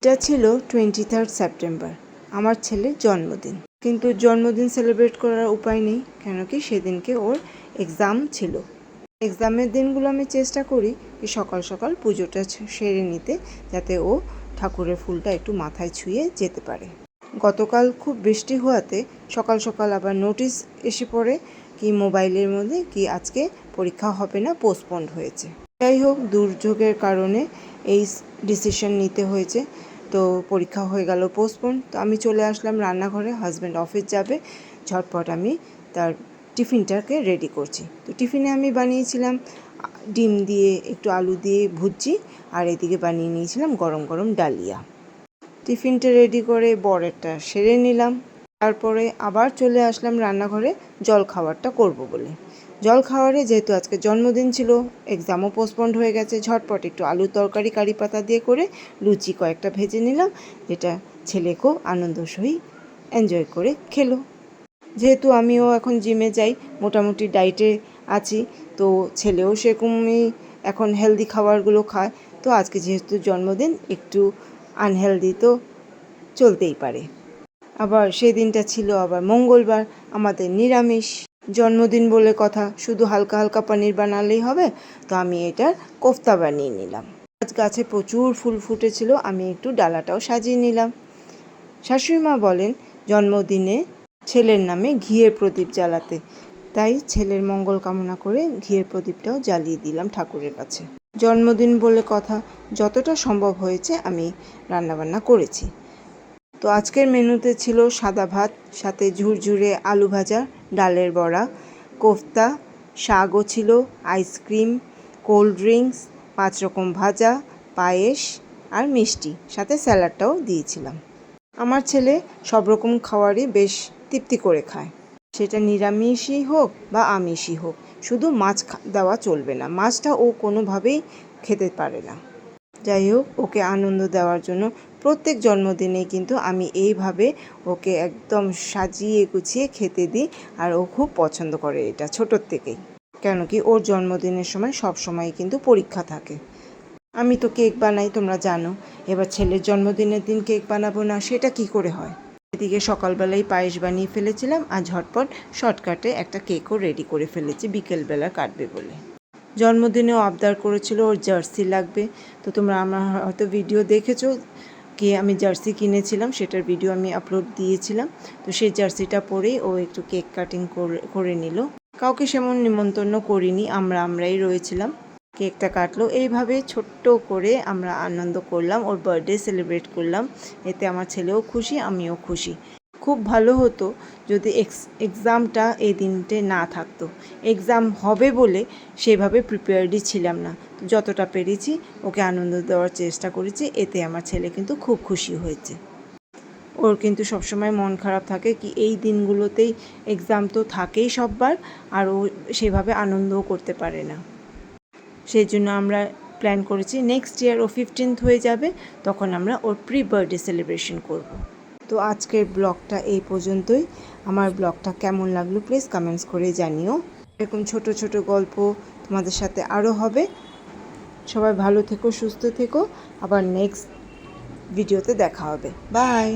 এটা ছিল 23 সেপ্টেম্বর, আমার ছেলের জন্মদিন। কিন্তু জন্মদিন সেলিব্রেট করার উপায় নেই, কেন কি সেদিনকে ওর এক্সাম ছিল। এক্সামের দিনগুলো আমি চেষ্টা করি কি সকাল সকাল পুজোটা সেরে নিতে, যাতে ও ঠাকুরের ফুলটা একটু মাথায় ছুঁয়ে যেতে পারে। গতকাল খুব বৃষ্টি হওয়াতে সকাল সকাল আবার নোটিশ এসে পড়ে কি মোবাইলের মধ্যে কি আজকে পরীক্ষা হবে না, পোস্টপন্ড হয়েছে। যাই হোক, দুর্যোগের কারণে এই ডিসিশন নিতে হয়েছে। তো পরীক্ষা হয়ে গেল পোস্টপন্ড। তো আমি চলে আসলাম রান্নাঘরে, হাজব্যান্ড অফিস যাবে, ঝটপট আমি তার টিফিনটাকে রেডি করছি। তো টিফিনে আমি বানিয়েছিলাম ডিম দিয়ে একটু আলু দিয়ে ভুজি, আর এদিকে বানিয়ে নিয়েছিলাম গরম গরম ডালিয়া। টিফিনটা রেডি করে বরেরটা সেরে নিলাম। তারপরে আবার চলে আসলাম রান্নাঘরে জল খাবারটা করব বলে। জল খাওয়ারে যেহেতু আজকে জন্মদিন ছিল, এক্সামও পোস্টপন্ড হয়ে গেছে, ঝটপট একটু আলুর তরকারি কারি পাতা দিয়ে করে লুচি কয়েকটা ভেজে নিলাম, যেটা ছেলে খুব আনন্দ সহিত এনজয় করে খেলো। যেহেতু আমিও এখন জিমে যাই, মোটামুটি ডায়েটে আছি, তো ছেলেও সেরকমই এখন হেলদি খাবারগুলো খায়। তো আজকে যেহেতু জন্মদিন, একটু আনহেলদি তো চলতেই পারে। আবার সেদিনটা ছিল আবার মঙ্গলবার, আমাদের নিরামিষ। জন্মদিন বলে কথা, শুধু হালকা হালকা পনির বানালেই হবে, তো আমি এটার কোফতা বানিয়ে নিলাম। আজ গাছে প্রচুর ফুল ফুটেছিল, আমি একটু ডালাটাও সাজিয়ে নিলাম। শাশুড়িমা বলেন জন্মদিনে ছেলের নামে ঘিয়ের প্রদীপ জ্বালাতে, তাই ছেলের মঙ্গল কামনা করে ঘিয়ের প্রদীপটাও জ্বালিয়ে দিলাম ঠাকুরের কাছে। জন্মদিন বলে কথা, যতটা সম্ভব হয়েছে আমি রান্নাবান্না করেছি। তো আজকের মেনুতে ছিল সাদা ভাত, সাথে ঝুরঝুরে আলু ভাজা, ডালের বড়া, কোফতা, শাকও ছিল, আইসক্রিম, কোল্ড ড্রিঙ্কস, 5 রকম ভাজা, পায়েস আর মিষ্টি, সাথে স্যালাডটাও দিয়েছিলাম। আমার ছেলে সব রকম খাবারই বেশ তৃপ্তি করে খায়, সেটা নিরামিষই হোক বা আমিষই হোক, শুধু মাছ দেওয়া চলবে না, মাছটা ও কোনোভাবেই খেতে পারে না। যাই হোক, ওকে আনন্দ দেওয়ার জন্য প্রত্যেক জন্মদিনে কিন্তু আমি এইভাবে ওকে একদম সাজিয়ে গুছিয়ে খেতে দিই, আর ও খুব পছন্দ করে এটা ছোটোর থেকেই। কেন কি ওর জন্মদিনের সময় সব সময় কিন্তু পরীক্ষা থাকে। আমি তো কেক বানাই, তোমরা জানো। এবার ছেলের জন্মদিনের দিন কেক বানাবো না, সেটা কি করে হয়। এদিকে সকালবেলায় পায়েস বানিয়ে ফেলেছিলাম, আর ঝটপট শর্টকাটে একটা কেকও রেডি করে ফেলেছি বিকেলবেলা কাটবে বলে। জন্মদিনেও আবদার করেছিল ওর জার্সি লাগবে, তো তোমরা আমার হয়তো ভিডিও দেখেছো কি আমি জার্সি কিনেছিলাম, সেটার ভিডিও আমি আপলোড দিয়েছিলাম। তো সেই জার্সিটা পরেই ও একটু কেক কাটিং করে নিল। কাউকে সেমন নিমন্ত্রণ করিনি, আমরাই রয়েছিলাম। কেকটা কাটলো, এইভাবে ছোট্ট করে আমরা আনন্দ করলাম, ওর বার্থডে সেলিব্রেট করলাম। এতে আমার ছেলেও খুশি, আমিও খুশি। খুব ভালো হতো যদি এক্সামটা এই দিনটে না থাকতো। এক্সাম হবে বলে সেভাবে প্রিপেয়ার্ডই ছিলাম না, যতটা পেরেছি ওকে আনন্দ দেওয়ার চেষ্টা করেছি, এতে আমার ছেলে কিন্তু খুব খুশি হয়েছে। ওর কিন্তু সবসময় মন খারাপ থাকে কি এই দিনগুলোতেই এক্সাম তো থাকেই সববার, আর ও সেভাবে আনন্দও করতে পারে না। সেই জন্য আমরা প্ল্যান করেছি নেক্সট ইয়ার ও 15th হয়ে যাবে, তখন আমরা ওর প্রি বার্থডে সেলিব্রেশন করব। তো আজকের ব্লগটা এই পর্যন্তই। আমার ব্লগটা কেমন লাগলো প্লিজ কমেন্টস করে জানিও। এরকম ছোট ছোট গল্প তোমাদের সাথে আরও হবে। সবাই ভালো থেকো, সুস্থ থেকো, আবার নেক্সট ভিডিওতে দেখা হবে। বাই।